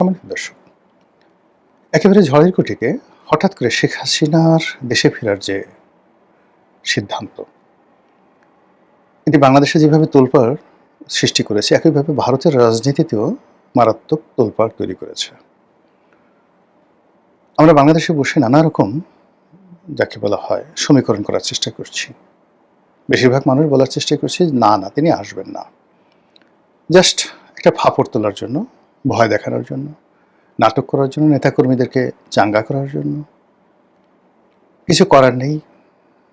সম্মানিত দর্শক, একেবারে ঝড়ের গতিতে হঠাৎ করে শেখ হাসিনার দেশে ফেরার যে সিদ্ধান্ত, এটি বাংলাদেশে যেভাবে তোলপাড় সৃষ্টি করেছে, একইভাবে ভারতের রাজনীতিতেও মারাত্মক তোলপাড় তৈরি করেছে। আমরা বাংলাদেশে বসে নানা রকম যাকে বলা হয় সমীকরণ করার চেষ্টা করছি। বেশিরভাগ মানুষ বলার চেষ্টা করছে না না তিনি আসবেন না, জাস্ট একটা ফাপড় তোলার জন্য, ভয় দেখানোর জন্য, নাটক করার জন্য, নেতাকর্মীদেরকে চাঙ্গা করার জন্য। কিছু করার নেই,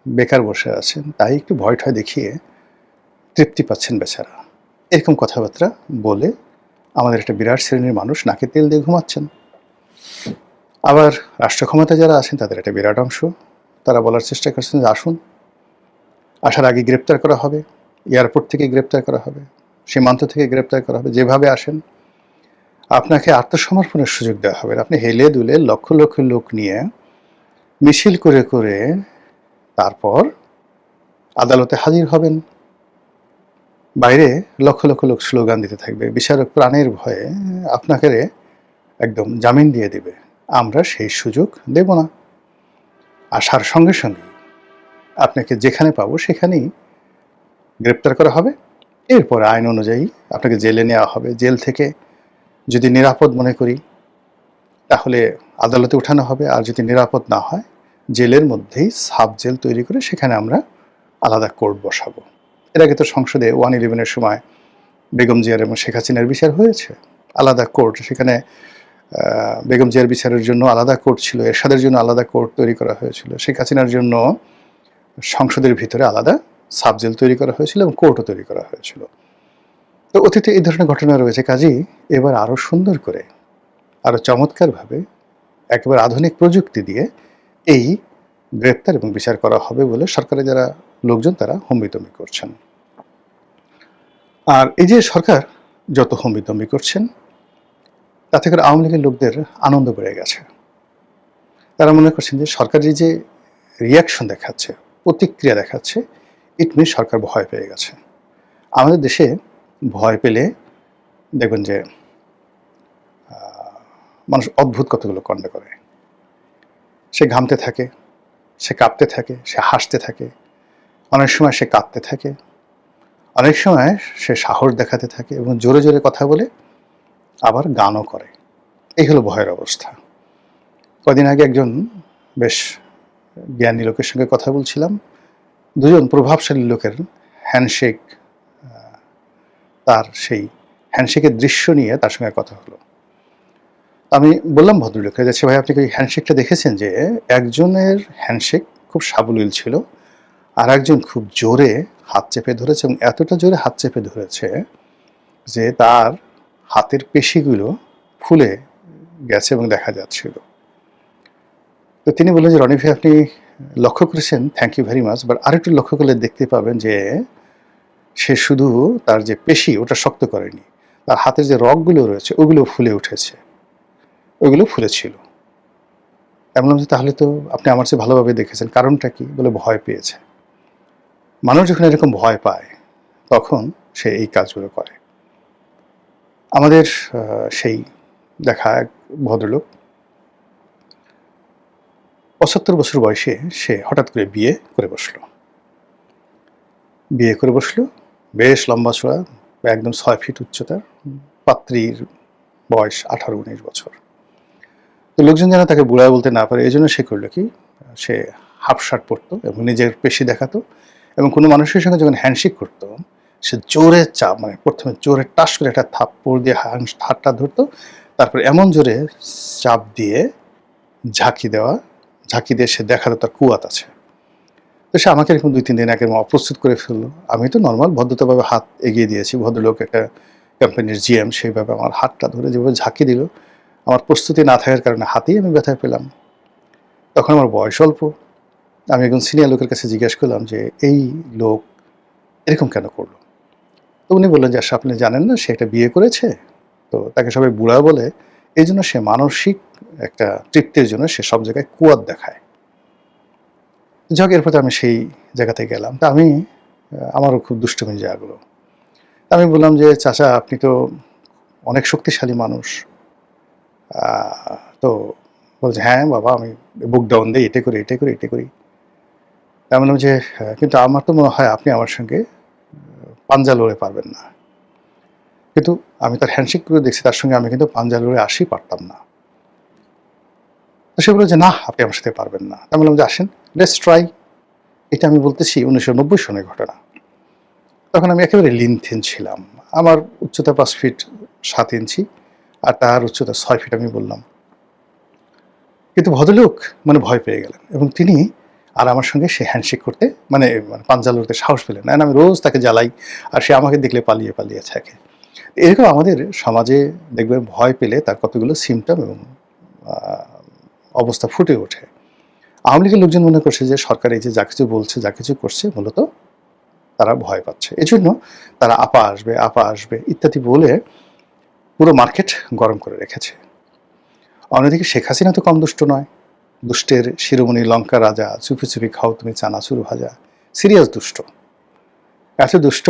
বেকার বসে আছেন, তাই একটু ভয় ঠয় দেখিয়ে তৃপ্তি পাচ্ছেন বেচারা। এরকম কথাবার্তা বলে আমাদের একটা বিরাট শ্রেণীর মানুষ নাকে তেল দিয়ে ঘুমাচ্ছেন। আবার রাষ্ট্র ক্ষমতায় যারা আছেন তাদের একটা বিরাট অংশ, তারা বলার চেষ্টা করছেন যে আসুন, আসার আগে গ্রেপ্তার করা হবে, এয়ারপোর্ট থেকে গ্রেপ্তার করা হবে, সীমান্ত থেকে গ্রেপ্তার করা হবে, যেভাবে আসেন আপনাকে আত্মসমর্পণের সুযোগ দেওয়া হবে। আপনি হেলে দুলে লক্ষ লক্ষ লোক নিয়ে মিছিল করে করে তারপর আদালতে হাজির হবেন। বাইরে লক্ষ লক্ষ লোক স্লোগান দিতে থাকবে, বিচারক প্রাণের ভয়ে আপনাকে একদম জামিন দিয়ে দিবে। আমরা সেই সুযোগ দেব না। আসার সঙ্গে সঙ্গে আপনাকে যেখানে পাবো সেখানেই গ্রেপ্তার করা হবে, এরপর আইন অনুযায়ী আপনাকে জেলে নেওয়া হবে। জেল থেকে যদি নিরাপদ মনে করি তাহলে আদালতে উঠানো হবে, আর যদি নিরাপদ না হয় জেলের মধ্যেই সাব জেল তৈরি করে সেখানে আমরা আলাদা কোর্ট বসাবো। এর আগে তো সংসদে 111-এর সময় বেগম জিয়ার এবং শেখ হাসিনার বিচার হয়েছে, আলাদা কোর্ট। সেখানে বেগম জিয়ার বিচারের জন্য আলাদা কোর্ট ছিল, এরশাদের জন্য আলাদা কোর্ট তৈরি করা হয়েছিল, শেখ হাসিনার জন্য সংসদের ভিতরে আলাদা সাব জেল তৈরি করা হয়েছিল এবং কোর্টও তৈরি করা হয়েছিল। তো অতীতে এই ধরনের ঘটনা রয়েছে। কাজেই এবার আরও সুন্দর করে, আরও চমৎকারভাবে, একেবারে আধুনিক প্রযুক্তি দিয়ে এই গ্রেপ্তার এবং বিচার করা হবে বলে সরকারের যারা লোকজন তারা হম্বিতম্বি করছেন। আর এই যে সরকার যত হম্বিতম্বি করছেন তাতে করে আওয়ামী লীগের লোকদের আনন্দ বেড়ে গেছে। তারা মনে করছেন যে সরকারের যে রিয়াকশন দেখাচ্ছে, প্রতিক্রিয়া দেখাচ্ছে, ইট মিনস সরকার ভয় পেয়ে গেছে। আমাদের দেশে ভয় পেলে দেখবেন যে মানুষ অদ্ভুত কতগুলো কাণ্ড করে। সে ঘামতে থাকে, সে কাঁপতে থাকে, সে হাসতে থাকে, অনেক সময় সে কাঁদতে থাকে, অনেক সময় সে সাহস দেখাতে থাকে এবং জোরে জোরে কথা বলে, আবার গানও করে। এই হলো ভয়ের অবস্থা। কদিন আগে একজন বেশ জ্ঞানী লোকের সঙ্গে কথা বলছিলাম। দুজন প্রভাবশালী লোকের হ্যান্ডশেক, তার সেই হ্যান্ডশেকের দৃশ্য নিয়ে তার সঙ্গে কথা হলো। আমি বললাম ভদ্রলোককে, যাচ্ছে ভাই আপনি কি হ্যান্ডশেকটা দেখেছেন? যে একজনের হ্যান্ডশেক খুব সাবলীল ছিল, আর একজন খুব জোরে হাত চেপে ধরেছে এবং এতটা জোরে হাত চেপে ধরেছে যে তার হাতের পেশিগুলো ফুলে গেছে এবং দেখা যাচ্ছিল। তো তিনি বললেন যে রনি ভাই আপনি লক্ষ্য করেছেন, thank you very much, but আরেকটু লক্ষ্য করলে দেখতে পাবেন যে সে শুধু তার যে পেশি ওটা শক্ত করেনি, তার হাতের যে রগগুলো রয়েছে ওগুলো ফুলে উঠেছে, ওইগুলো ফুলেছিল। এমন যে তাহলে তো আপনি আমার চেয়ে ভালোভাবে দেখেছেন, কারণটা কি? বলে ভয় পেয়েছে। মানুষ যখন এরকম ভয় পায় তখন সে এই কাজগুলো করে। আমাদের সেই দেখা এক ভদ্রলোক 75 বছর বয়সে সে হঠাৎ করে বিয়ে করে বসলো। বেশ লম্বা চড়া, একদম 6 ফিট উচ্চতার, পাত্রীর বয়স 18-19 বছর। তো লোকজন যেন তাকে বুড়া বলতে না পারে এই জন্য সে করলো কি, সে হাফ শার্ট পরতো এবং নিজের পেশি দেখাতো, এবং কোনো মানুষের সঙ্গে যখন হ্যান্ডশেক করতো সে জোরে চাপ, মানে প্রথমে জোরে টাস করে একটা থাপ্পড় দিয়ে হাতটা ধরতো, তারপর এমন জোরে চাপ দিয়ে ঝাঁকি দিয়ে সে দেখাতো তার কুয়াত আছে। তো সে আমাকে এরকম 2-3 দিন আগে অপ্রস্তুত করে ফেললো। আমি তো নর্মাল ভদ্রতাভাবে হাত এগিয়ে দিয়েছি, ভদ্রলোক একটা কোম্পানির জিএম, সেইভাবে আমার হাতটা ধরে যেভাবে ঝাঁকি দিল, আমার প্রস্তুতি না থাকার কারণে হাতেই আমি ব্যথা পেলাম। তখন আমার বয়স অল্প। আমি একজন সিনিয়র লোকের কাছে জিজ্ঞেস করলাম যে এই লোক এরকম কেন করলো? তো উনি বললেন যে আপনি জানেন না সে একটা বিয়ে করেছে, তো তাকে সবাই বুড়া বলে, এই জন্য সে মানসিক একটা তৃপ্তির জন্য সে সব জায়গায় কুয়াত দেখায়। যাক, এরপর আমি সেই জায়গাতে গেলাম। তা আমি আমারও খুব দুষ্টুমি জায়গাগুলো। আমি বললাম যে চাচা আপনি তো অনেক শক্তিশালী মানুষ, তো বলছে, হ্যাঁ বাবা, আমি বুক ডাউন দিই, এটা করি, এটা করি, এটা করি। আমি বললাম যে, কিন্তু আমার তো মনে হয় আপনি আমার সঙ্গে পাঞ্জা লড়ে পারবেন না। কিন্তু আমি তার হ্যান্ডশেক করে দেখছি, তার সঙ্গে আমি কিন্তু পাঞ্জা লড়ে আসতেই পারতাম না। তো সে বলল যে, না, আপনি আমার সাথে পারবেন না। আমি বললাম যে, আসেন, লেটস ট্রাই। এটা আমি বলতেছি 1990 সনের ঘটনা। তখন আমি একেবারে লিনথিন ছিলাম। আমার উচ্চতা 5 ফিট 7 ইঞ্চি, আর তার উচ্চতা 6 ফিট, আমি বললাম। কিন্তু ভদ্রলোক মানে ভয় পেয়ে গেলেন, এবং তিনি আর আমার সঙ্গে সে হ্যান্ডশেক করতে মানে পাঞ্জা লড়তে সাহস পেলেন না। আমি রোজ তাকে জ্বালাই, আর সে আমাকে দেখলে পালিয়ে পালিয়ে থাকে। এরকম আমাদের সমাজে দেখবেন ভয় পেলে তার কতগুলো সিমটম এবং অবস্থা ফুটে ওঠে। আওয়ামী লীগের লোকজন মনে করছে যে সরকার এই যে যা কিছু বলছে, যা কিছু করছে, মূলত তারা ভয় পাচ্ছে। এজন্য তারা আপা আসবে, আপা আসবে ইত্যাদি বলে পুরো মার্কেট গরম করে রেখেছে। অন্যদিকে শেখ হাসিনা তো কম দুষ্ট নয়। দুষ্টের শিরোমণি, লঙ্কা রাজা, চুপি চুপি খাও তুমি চানাচুর ভাজা, সিরিয়াস দুষ্ট। এত দুষ্ট,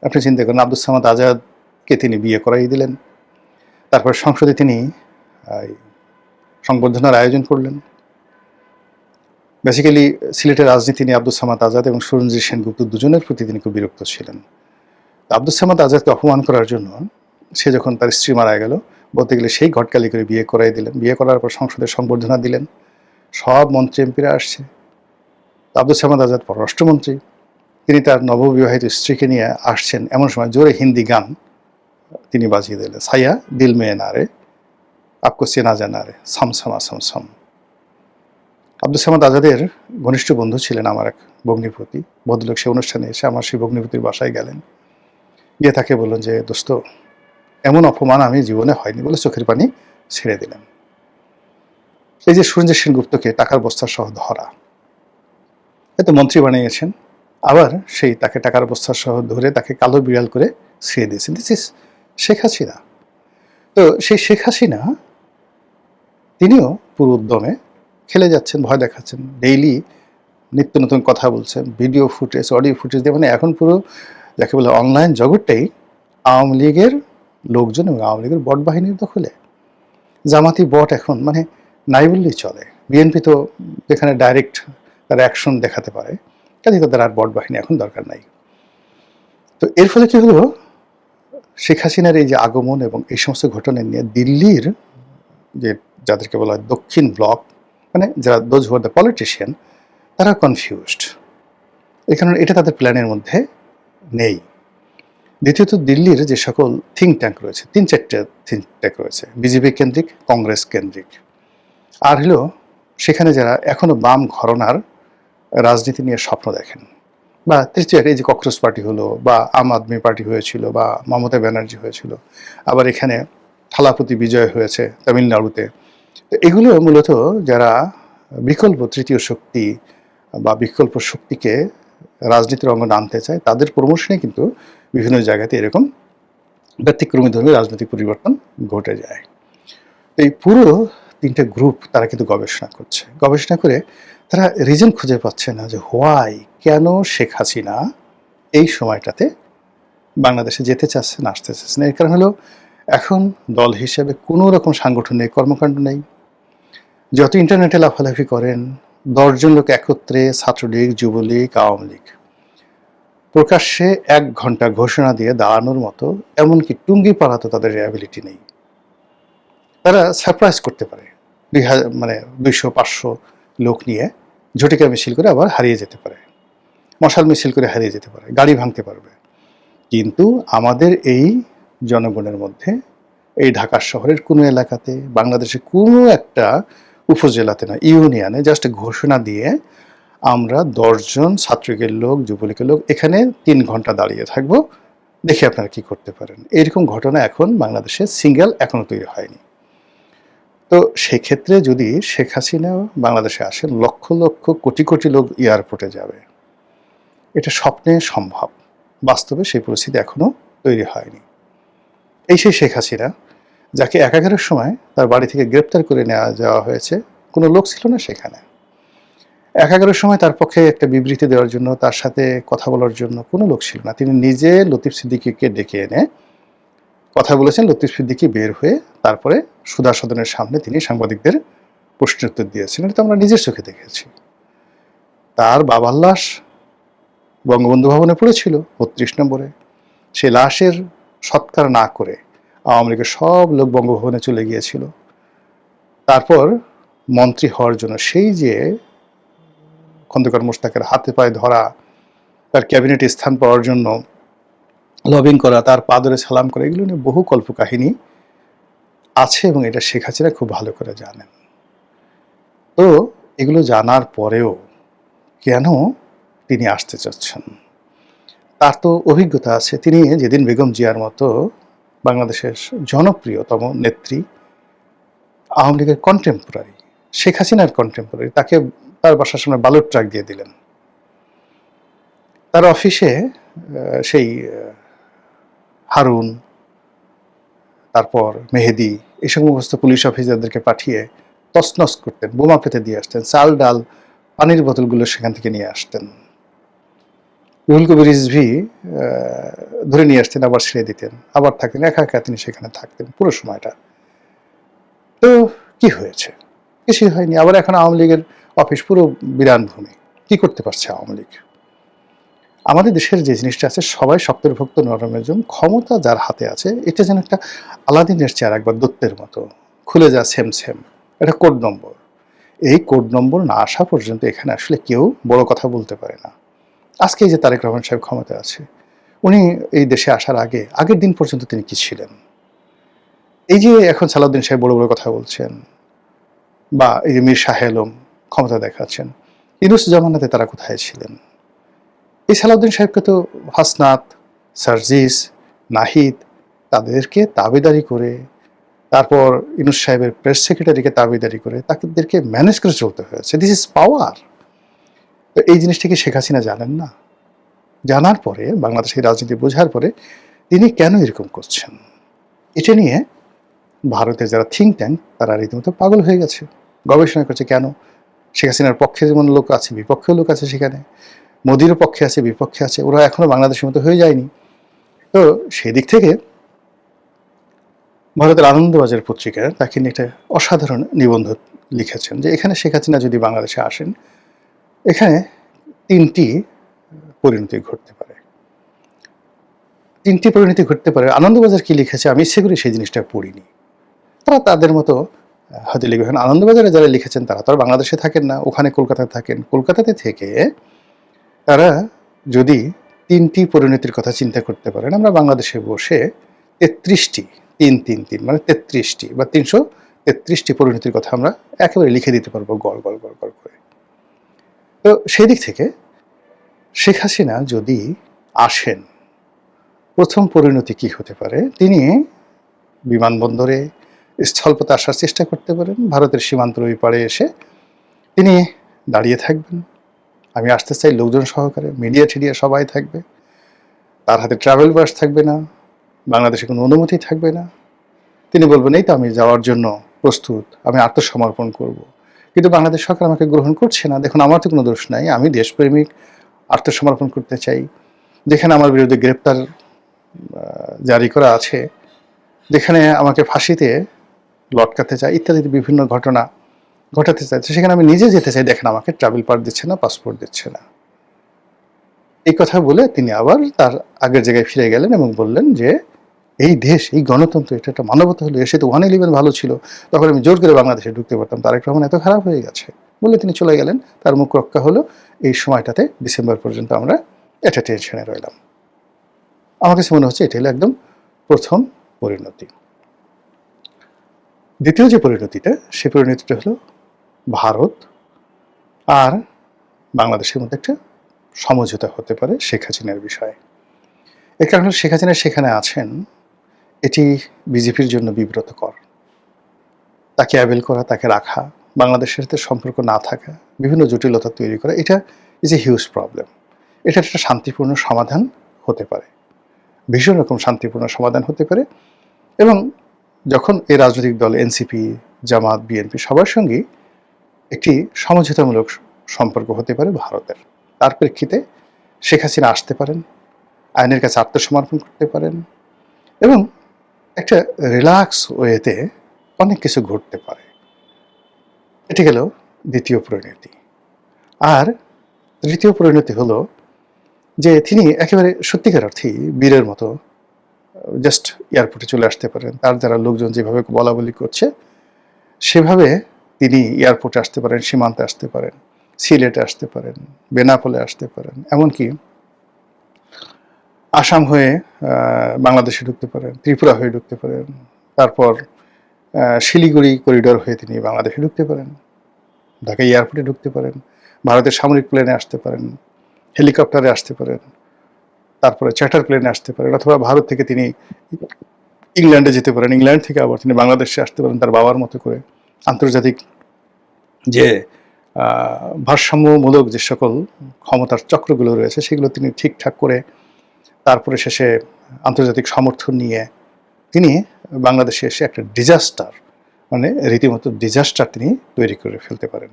আপনি চিন্তা করেন, আব্দুস সামাদ আজাদকে তিনি বিয়ে করাই দিলেন। তারপর সংসদে তিনি সংবর্ধনার আয়োজন করলেন। বেসিক্যালি সিলেটের রাজনীতি নিয়ে আব্দুস সামাদ আজাদ এবং সুরঞ্জিত সেনগুপ্ত দুজনের প্রতি তিনি খুব বিরক্ত ছিলেন। আব্দুস সামাদ আজাদকে অপমান করার জন্য সে যখন তার স্ত্রী মারা গেল, বলতে গেলে সেই ঘটকালি করে বিয়ে করাই দিলেন। বিয়ে করার পর সংসদে সংবর্ধনা দিলেন, সব মন্ত্রী এমপিরা আসছে। আব্দুস সামাদ আজাদ পররাষ্ট্রমন্ত্রী, তিনি তার নববিবাহিত স্ত্রীকে নিয়ে আসছেন, এমন সময় জোরে হিন্দি গান তিনি বাজিয়ে দিলেন, সাইয়া দিল মে না রে, আপকো চেনা জানা রে, সমসমা সমসম। আব্দুস সামাদ আজাদের ঘনিষ্ঠ বন্ধু ছিলেন আমার এক ভগ্নিপতি। ভদ্রলোক সে অনুষ্ঠানে এসে আমার সেই ভগ্নিপতির বাসায় গেলেন, গিয়ে তাকে বললেন যে, দোস্ত, এমন অপমান আমি জীবনে হয়নি, বলে চোখের পানি ছেড়ে দিলেন। এই যে সুরঞ্জিত সেনগুপ্তকে টাকার বস্তা সহ ধরা, এত মন্ত্রী বানিয়েছেন, আবার সেই তাকে টাকার বস্তা সহ ধরে তাকে কালো বিড়াল করে ছেড়ে দিয়েছেন। This is Sheikh Hasina. তো সেই শেখ হাসিনা তিনিও পুরো উদ্যমে খেলে যাচ্ছেন, ভয় দেখাচ্ছেন, ডেইলি নিত্য নতুন কথা বলছেন, ভিডিও ফুটেজ, অডিও ফুটেজ দিয়ে, মানে এখন পুরো যাকে বলে অনলাইন জগৎটাই আওয়ামী লীগের লোকজন এবং আওয়ামী লীগের বট বাহিনীর দখলে। জামাতি বট এখন মানে নাই বললেই চলে। বিএনপি তো যেখানে ডাইরেক্ট তারা অ্যাকশন দেখাতে পারে, কাজে তাদের আর বট বাহিনী এখন দরকার নাই। তো এর ফলে কি হলো, শেখ হাসিনার এই যে আগমন এবং এই সমস্ত ঘটনা নিয়ে দিল্লির যে যাদেরকে বলা হয় দক্ষিণ ব্লক, মানে যারা those who are the politician, তারা কনফিউজড। এই কারণে এটা তাদের প্ল্যানের মধ্যে নেই। দ্বিতীয়ত, দিল্লির যে সকল থিঙ্ক ট্যাঙ্ক রয়েছে, 3-4টে থিঙ্ক ট্যাঙ্ক রয়েছে, বিজেপি কেন্দ্রিক, কংগ্রেস কেন্দ্রিক, আর হলো সেখানে যারা এখনো বাম ঘরনার রাজনীতি নিয়ে স্বপ্ন দেখেন, বা তৃতীয় এই যে ককরোচ পার্টি হলো, বা আম আদমি পার্টি হয়েছিল, বা মমতা ব্যানার্জি হয়েছিল, আবার এখানে থালাপতি বিজয় হয়েছে তামিলনাড়ুতে। তো এগুলো মূলত যারা বিকল্প তৃতীয় শক্তি বা বিকল্প শক্তিকে রাজনীতির অঙ্গনে আনতে চায়, তাদের প্রমোশনে কিন্তু বিভিন্ন জায়গাতে এরকম ব্যতিক্রমী ধর্মী রাজনৈতিক পরিবর্তন ঘটে যায়। এই পুরো 3টে গ্রুপ তারা কিন্তু গবেষণা করছে। গবেষণা করে তারা রিজন খুঁজে পাচ্ছে না যে হোয়াই, কেন শেখ হাসিনা এই সময়টাতে বাংলাদেশে যেতে চাচ্ছেন, আসতে চাচ্ছেন। এর কারণ হলো, এখন দল হিসেবে কোনো রকম সাংগঠনিক কর্মকাণ্ড নেই। যত ইন্টারনেটে লাফালাফি করেন, 10 জন লোক একত্রে, ছাত্রলীগ, যুবলীগ, আওয়ামী লীগ, প্রকাশ্যে 1 ঘন্টা ঘোষণা দিয়ে দাঁড়ানোর মতো এমনকি টুঙ্গি পাড়াতে তাদের অ্যাবিলিটি নেই। তারা সারপ্রাইজ করতে পারে, 200-500 লোক নিয়ে ঝটিকা মিছিল করে আবার হারিয়ে যেতে পারে, মশাল মিছিল করে হারিয়ে যেতে পারে, গাড়ি ভাঙতে পারবে। কিন্তু আমাদের এই জনগণের মধ্যে, এই ঢাকা শহরের কোনো এলাকাতে, বাংলাদেশের কোনো একটা উপজেলাতে না, ইউনিয়নে জাস্ট ঘোষণা দিয়ে আমরা 10 জন ছাত্রলীগের লোক, যুবলীগের লোক এখানে 3 ঘন্টা দাঁড়িয়ে থাকবো, দেখি আপনারা কি করতে পারেন। এরকম ঘটনা এখন বাংলাদেশে সিঙ্গেল এখনো তৈরি হয়নি। তো সেক্ষেত্রে যদি শেখ হাসিনা বাংলাদেশে আসেন, লক্ষ লক্ষ কোটি কোটি লোক এয়ারপোর্টে যাবে, এটা স্বপ্নে সম্ভব, বাস্তবে সেই পরিস্থিতি এখনো তৈরি হয়নি। এই সেই শেখ হাসিনা যাকে একাগারের সময় তার বাড়ি থেকে গ্রেপ্তার করে নেওয়া যাওয়া হয়েছে, কোনো লোক ছিল না সেখানে। একাগারের সময় তার পক্ষে একটা বিবৃতি দেওয়ার জন্য, তার সাথে কথা বলার জন্য কোনো লোক ছিল না। তিনি নিজে লতিফ সিদ্দিকীকে ডেকে এনে কথা বলেছেন। লতিফ সিদ্দিকী বের হয়ে তারপরে সুধা সদনের সামনে তিনি সাংবাদিকদের প্রশ্নের উত্তর দিয়েছেন। এটা তো আমরা নিজের চোখে দেখেছি। তার বাবার লাশ বঙ্গবন্ধু ভবনে পড়েছিল ৩২ নম্বরে। সেই লাশের সৎকার না করে আওয়ামী লীগের সব লোক বঙ্গভবনে চলে গিয়েছিল। তারপর মন্ত্রী হওয়ার জন্য সেই যে খন্দকার মোশতাকের হাতে পায়ে ধরা, তার ক্যাবিনেটে স্থান পাওয়ার জন্য লবিং করা, তার পা ধরে সালাম করা, এগুলো নিয়ে বহু কল্পকাহিনী আছে এবং এটা শেখ হাসিনা খুব ভালো করে জানেন। তো এগুলো জানার পরেও কেন তিনি আসতে চাচ্ছেন? তার তো অভিজ্ঞতা আছে। তিনি যেদিন বেগম জিয়ার মতো বাংলাদেশের জনপ্রিয়তম নেত্রী, আওয়ামী লীগের কন্টেম্পোরারি, শেখ হাসিনার কন্টেম্পোরারি, তাকে তার বাসার সামনে বালুর ট্রাক দিয়ে দিলেন। তার অফিসে সেই হারুন, তারপর মেহেদি, এই সমস্ত পুলিশ অফিসারদেরকে পাঠিয়ে তছনছ করতেন, বোমা পেতে দিয়ে আসতেন, চাল ডাল পানির বোতলগুলো সেখান থেকে নিয়ে আসতেন। রুহুল কবির রিজভী ধরে নিয়ে আসতেন, আবার ছেড়ে দিতেন, আবার থাকতেন, একা একা তিনি সেখানে থাকতেন পুরো সময়টা। তো কি হয়েছে? কিছুই হয়নি। আবার এখন আওয়ামী লীগের অফিস পুরো বিরান ভূমি। কি করতে পারছে আওয়ামী লীগ? আমাদের দেশের যে জিনিসটা আছে, সবাই শক্তের ভক্ত নরমের জন্য, ক্ষমতা যার হাতে আছে, এটা যেন একটা আলাদিনের চেয়ার, একবার দত্তের মতো খুলে যা সেম সেম, এটা কোড নম্বর। এই কোড নম্বর না আসা পর্যন্ত এখানে আসলে কেউ বড় কথা বলতে পারে না। আজকে এই যে তারেক রহমান সাহেব ক্ষমতায় আছে, উনি এই দেশে আসার আগের দিন পর্যন্ত তিনি কি ছিলেন? এই যে এখন সালাউদ্দিন সাহেব বড় বড় কথা বলছেন, বা এই যে মীর শাহ আলম ক্ষমতা দেখাচ্ছেন, ইউনূস জামানাতে তারা কোথায় ছিলেন? এই সালাউদ্দিন সাহেবকে তো হাসনাত, সার্জিস, নাহিদ তাদেরকে তাবেদারি করে, তারপর ইউনূস সাহেবের প্রেস সেক্রেটারিকে তাবেদারি করে তাদেরকে ম্যানেজ করে চলতে হয়েছে। This is power. তো এই জিনিসটা কি শেখ হাসিনা জানেন না? জানার পরে, বাংলাদেশের রাজনীতি বোঝার পরে তিনি কেন এরকম করছেন, এটা নিয়ে ভারতের যারা থিঙ্ক ট্যাঙ্ক তারা রীতিমতো পাগল হয়ে গেছে, গবেষণা করছে। কেন শেখ হাসিনার পক্ষে যেমন লোক আছে, বিপক্ষেও লোক আছে, সেখানে মোদিরও পক্ষে আছে, বিপক্ষে আছে, ওরা এখনো বাংলাদেশের মতো হয়ে যায়নি। তো সেদিক থেকে ভারতের আনন্দবাজার পত্রিকার তাকে নিয়ে একটা অসাধারণ নিবন্ধ লিখেছেন যে এখানে শেখ হাসিনা যদি বাংলাদেশে আসেন, এখানে 3টি পরিণতি ঘটতে পারে। 3টি পরিণতি ঘটতে পারে। আনন্দবাজার কি লিখেছে আমি ইচ্ছে করে সেই জিনিসটা পড়িনি। তারা তাদের মতো হয়তো লিখবেন। আনন্দবাজারে যারা লিখেছেন তারা তো আর বাংলাদেশে থাকেন না, ওখানে কলকাতায় থাকেন। কলকাতাতে থেকে তারা যদি 3টি পরিণতির কথা চিন্তা করতে পারেন, আমরা বাংলাদেশে বসে 33টি, 3-3-3 মানে 33টি বা 333টি পরিণতির কথা আমরা একেবারে লিখে দিতে পারবো গড় গড় গড় গড় করে। তো সেই দিক থেকে শেখ হাসিনা যদি আসেন, প্রথম পরিণতি কি হতে পারে? তিনি বিমানবন্দরে স্থলপথে আসার চেষ্টা করতে পারেন। ভারতের সীমান্তের ওই পাড়ে এসে তিনি দাঁড়িয়ে থাকবেন, আমি আসতে চাই লোকজন সহকারে, মিডিয়া টিডিয়া সবাই থাকবে, তার হাতে ট্রাভেল বাস থাকবে না, বাংলাদেশে কোনো অনুমতি থাকবে না। তিনি বলবেন এই তো আমি যাওয়ার জন্য প্রস্তুত, আমি আত্মসমর্পণ করব। কিন্তু বাংলাদেশ সরকার আমাকে গ্রহণ করছে না। দেখুন, আমার তো কোনো দোষ নাই, আমি দেশপ্রেমিক, আত্মসমর্পণ করতে চাই। যেখানে আমার বিরুদ্ধে গ্রেপ্তার জারি করা আছে, যেখানে আমাকে ফাঁসিতে লটকাতে চায়, ইত্যাদি বিভিন্ন ঘটনা ঘটাতে চাইছে, সেখানে আমি নিজে যেতে চাই। দেখেন, আমাকে ট্রাভেল পাস দিচ্ছে না, পাসপোর্ট দিচ্ছে না। এই কথা বলে তিনি আবার তার আগের জায়গায় ফিরে গেলেন এবং বললেন যে এই দেশ, এই গণতন্ত্র, এটা একটা মানবতা হলো। এসে তো 111 ভালো ছিল, তখন আমি জোর করে বাংলাদেশে ঢুকতে পারতাম, তারেক রহমান এত খারাপ হয়ে গেছে বলে তিনি চলে গেলেন। তার মুখ রক্ষা হলো। এই সময়টাতে ডিসেম্বর পর্যন্ত আমরা এটা টেনশনে রইলাম। আমার কাছে মনে হচ্ছে এটা হলো একদম প্রথম পরিণতি। দ্বিতীয় যে পরিণতিটা, সেই পরিণতিটা হলো ভারত আর বাংলাদেশের মধ্যে একটা সমঝোতা হতে পারে শেখ হাসিনার বিষয়ে। এর কারণ শেখ হাসিনা সেখানে আছেন, এটি বিজেপির জন্য বিব্রতকর। তাকে অ্যাভেল করা, তাকে রাখা, বাংলাদেশের সাথে সম্পর্ক না থাকা, বিভিন্ন জটিলতা তৈরি করা, এটা ইজ এ হিউজ প্রবলেম। এটা একটা শান্তিপূর্ণ সমাধান হতে পারে, ভীষণ রকম শান্তিপূর্ণ সমাধান হতে পারে। এবং যখন এই রাজনৈতিক দল এনসিপি, জামাত, বিএনপি সবার সঙ্গেই একটি সমঝোতামূলক সম্পর্ক হতে পারে ভারতের, তার প্রেক্ষিতে শেখ হাসিনা আসতে পারেন, আইনের কাছে আত্মসমর্পণ করতে পারেন এবং একটা রিল্যাক্স ওয়েতে অনেক কিছু ঘটতে পারে। এটি গেল দ্বিতীয় পরিণতি। আর তৃতীয় পরিণতি হলো যে তিনি একেবারে সত্যিকার অর্থেই বীরের মতো জাস্ট এয়ারপোর্টে চলে আসতে পারেন। তার যারা লোকজন যেভাবে বলাবলি করছে সেভাবে তিনি এয়ারপোর্টে আসতে পারেন, সীমান্তে আসতে পারেন, সিলেটে আসতে পারেন, বেনাপোলে আসতে পারেন, এমনকি আসাম হয়ে বাংলাদেশে ঢুকতে পারেন, ত্রিপুরা হয়ে ঢুকতে পারেন, তারপর শিলিগুড়ি করিডোর হয়ে তিনি বাংলাদেশে ঢুকতে পারেন, ঢাকা এয়ারপোর্টে ঢুকতে পারেন, ভারতের সামরিক প্লেনে আসতে পারেন, হেলিকপ্টারে আসতে পারেন, তারপরে চ্যাটার প্লেনে আসতে পারেন, অথবা ভারত থেকে তিনি ইংল্যান্ডে যেতে পারেন, ইংল্যান্ড থেকে আবার তিনি বাংলাদেশে আসতে পারেন তার বাবার মতো করে। আন্তর্জাতিক যে ভারসাম্যমূলক যে সকল ক্ষমতার চক্রগুলো রয়েছে সেগুলো তিনি ঠিকঠাক করে তারপরে শেষে আন্তর্জাতিক সমর্থন নিয়ে তিনি বাংলাদেশে এসে একটা ডিজাস্টার, মানে রীতিমতো ডিজাস্টার তিনি তৈরি করে ফেলতে পারেন।